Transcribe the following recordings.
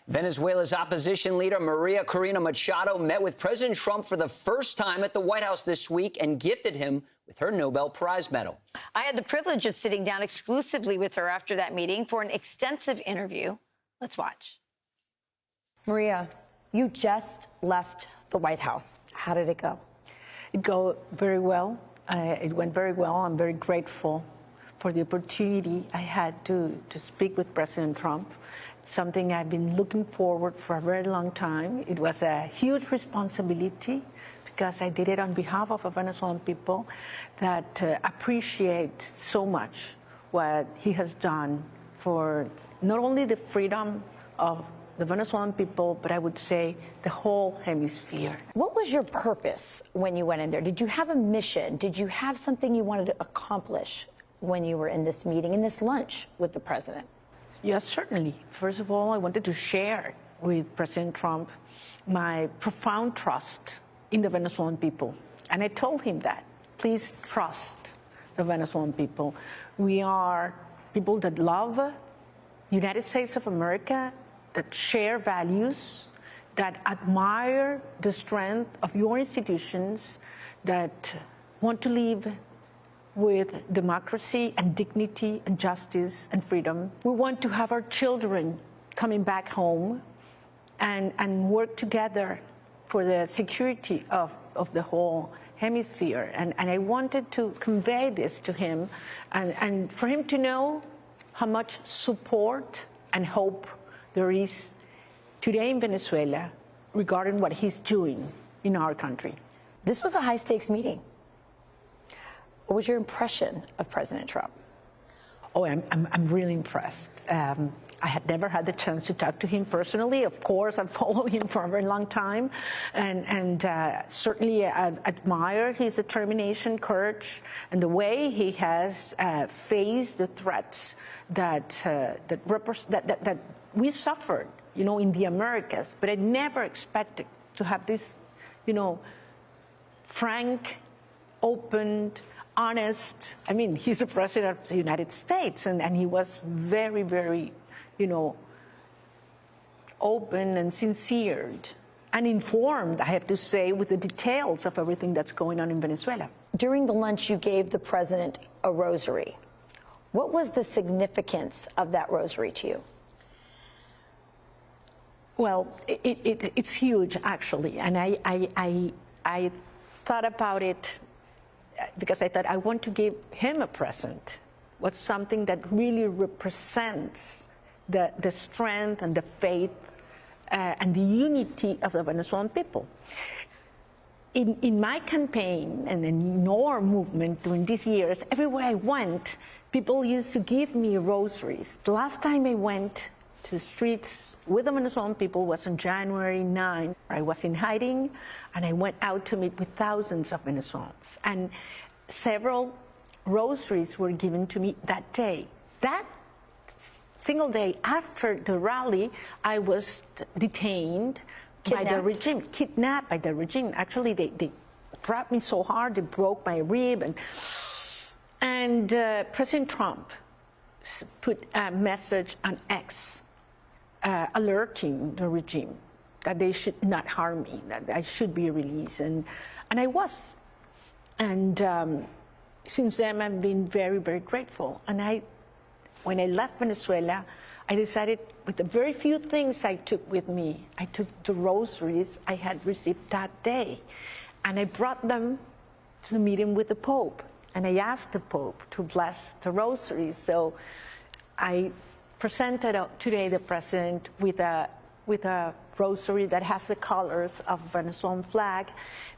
Venezuela's opposition leader, Maria Corina Machado, met with President Trump for the first time at the White House this week and gifted him with her Nobel Prize medal. I had the privilege of sitting down exclusively with her after that meeting for an extensive interview. Let's watch. Maria, you just left the White House. How did it go? It went very well. I'm very grateful for the opportunity I had to speak with President Trump, something I've been looking forward for a very long time. It was a huge responsibility because I did it on behalf of the Venezuelan people that appreciate so much what he has done for not only the freedom of the Venezuelan people, but I would say the whole hemisphere. What was your purpose when you went in there? Did you have a mission? Did you have something you wanted to accomplish when you were in this meeting, in this lunch with the president? Yes, certainly. First of all, I wanted to share with President Trump my profound trust in the Venezuelan people. And I told him that, please trust the Venezuelan people. We are people that love the United States of America, that share values, that admire the strength of your institutions, that want to live with democracy and dignity and justice and freedom. We want to have our children coming back home and work together for the security of the whole hemisphere. And I wanted to convey this to him and for him to know how much support and hope there is today in Venezuela regarding what he's doing in our country. This was a high-stakes meeting. What was your impression of President Trump? Oh, I'm really impressed. I had never had the chance to talk to him personally. Of course, I've followed him for a very long time, and certainly I admire his determination, courage, and the way he has faced the threats that we suffered, in the Americas. But I never expected to have this, frank, open, honest. I mean, he's the president of the United States, and he was very, very, open and sincere and informed, I have to say, with the details of everything that's going on in Venezuela. During the lunch, you gave the president a rosary. What was the significance of that rosary to you? Well, it's huge, actually, and I thought about it because I thought I want to give him a present. What's something that really represents the strength and the faith and the unity of the Venezuelan people. In my campaign and in our movement during these years, everywhere I went, people used to give me rosaries. The last time I went to the streets with the Venezuelan people was on January 9. I was in hiding, and I went out to meet with thousands of Venezuelans. And several rosaries were given to me that day. That single day after the rally, I was detained by the regime, kidnapped by the regime. Actually, they grabbed me so hard, they broke my rib. And President Trump put a message on X alerting the regime that they should not harm me, that I should be released. And I was. And since then, I've been very, very grateful. And when I left Venezuela, I decided with the very few things I took with me, I took the rosaries I had received that day. And I brought them to the meeting with the Pope. And I asked the Pope to bless the rosaries. So I presented today the president with a rosary that has the colors of the Venezuelan flag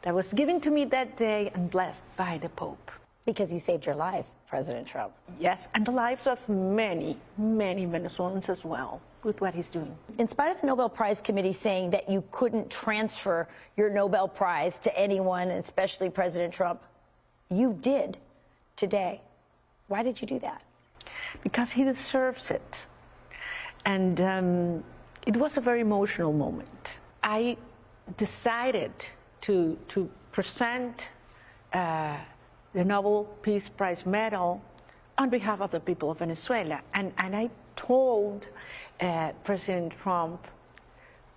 that was given to me that day and blessed by the Pope. Because he saved your life, President Trump. Yes, and the lives of many, many Venezuelans as well with what he's doing. In spite of the Nobel Prize Committee saying that you couldn't transfer your Nobel Prize to anyone, especially President Trump, you did today. Why did you do that? Because he deserves it. And it was a very emotional moment. I decided to present the Nobel Peace Prize medal on behalf of the people of Venezuela. And I told President Trump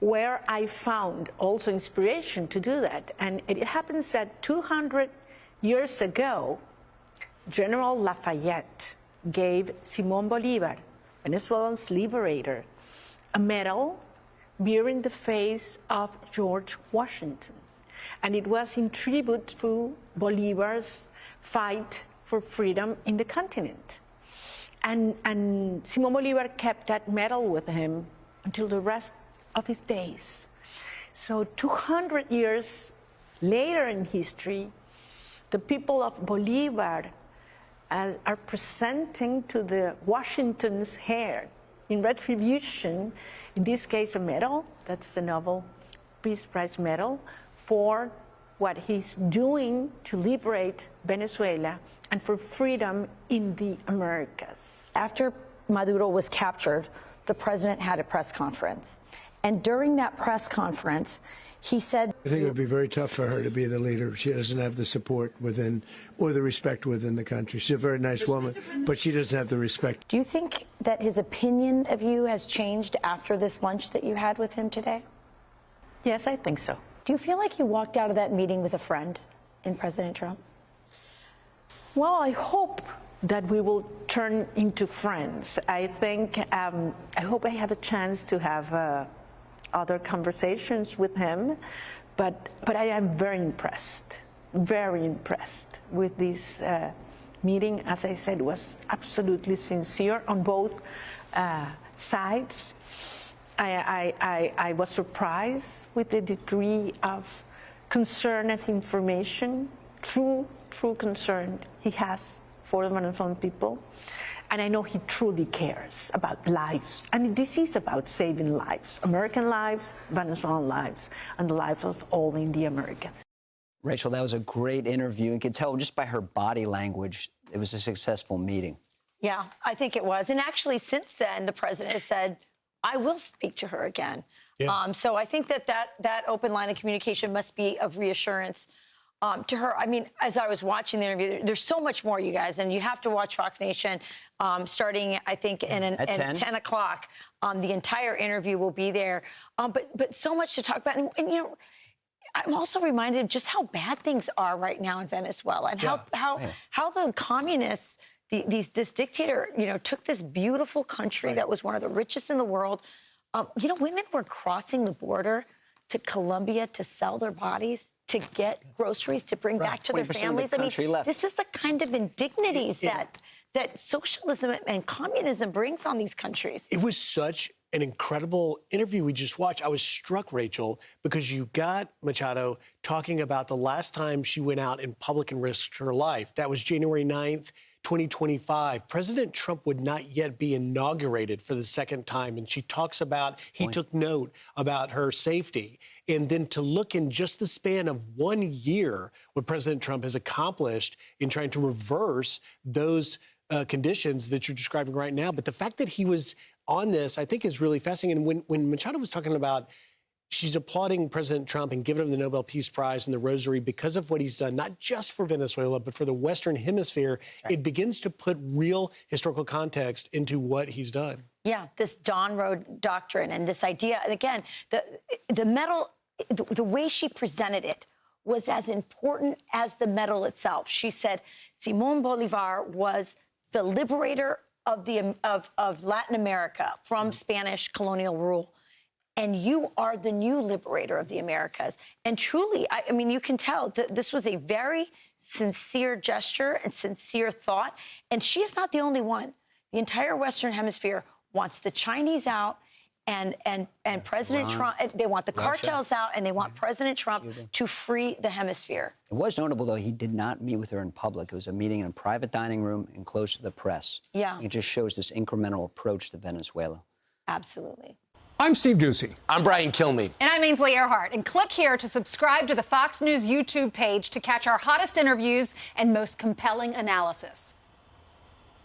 where I found also inspiration to do that. And it happens that 200 years ago, General Lafayette gave Simón Bolívar, Venezuela's liberator, a medal bearing the face of George Washington. And it was in tribute to Bolívar's fight for freedom in the continent. And Simón Bolívar kept that medal with him until the rest of his days. So 200 years later in history, the people of Bolívar are presenting to the Washington's heir in retribution, in this case a medal, that's the Nobel Peace Prize medal, for what he's doing to liberate Venezuela and for freedom in the Americas. After Maduro was captured, the president had a press conference. And during that press conference, he said, I think it would be very tough for her to be the leader. She doesn't have the support within or the respect within the country. She's a very nice woman, but she doesn't have the respect. do you think that his opinion of you has changed after this lunch that you had with him today? Yes, I think so. Do you feel like you walked out of that meeting with a friend in President Trump? Well, I hope that we will turn into friends. I think, I hope I have a chance to have other conversations with him, but I am very impressed with this meeting. As I said, was absolutely sincere on both sides. I was surprised with the degree of concern and information, true concern he has for the Venezuelan people. And I know he truly cares about lives. And this is about saving lives, American lives, Venezuelan lives, and the lives of all in the Americas. Rachel, that was a great interview. You could tell just by her body language, it was a successful meeting. Yeah, I think it was. And actually, since then, the president has said, I will speak to her again. Yeah. So I think that open line of communication must be of reassurance to her. I mean, as I was watching the interview, there's so much more, you guys, and you have to watch Fox Nation starting, I think, at 10 o'clock. The entire interview will be there. But so much to talk about. And, you know, I'm also reminded of just how bad things are right now in Venezuela and how the communists, this dictator, you know, took this beautiful country that was one of the richest in the world. You know, women were crossing the border to Colombia to sell their bodies, to get groceries, to bring back to their families. I mean, this is the kind of indignities that socialism and communism brings on these countries. It was such an incredible interview we just watched. I was struck, Rachel, because you got Machado talking about the last time she went out in public and risked her life. That was January 9th, 2025. President Trump would not yet be inaugurated for the second time. And she talks about, he took note about her safety. And then to look in just the span of 1 year, what President Trump has accomplished in trying to reverse those conditions that you're describing right now. But the fact that he was on this, I think, is really fascinating. And when Machado was talking about she's applauding President Trump and giving him the Nobel Peace Prize and the Rosary because of what he's done, not just for Venezuela, but for the Western Hemisphere, it begins to put real historical context into what he's done. Yeah, this Dawn Road doctrine and this idea, and again, the medal, the way she presented it was as important as the medal itself. She said Simón Bolívar was the liberator of Latin America from Spanish colonial rule. And you are the new liberator of the Americas. And truly, I mean, you can tell that this was a very sincere gesture and sincere thought. And she is not the only one. The entire Western Hemisphere wants the Chinese out and President Trump. They want the cartels out, and they want President Trump to free the hemisphere. It was notable, though, he did not meet with her in public. It was a meeting in a private dining room and close to the press. Yeah. It just shows this incremental approach to Venezuela. Absolutely. I'm Steve Doocy. I'm Brian Kilmeade. And I'm Ainsley Earhart. And click here to subscribe to the Fox News YouTube page to catch our hottest interviews and most compelling analysis.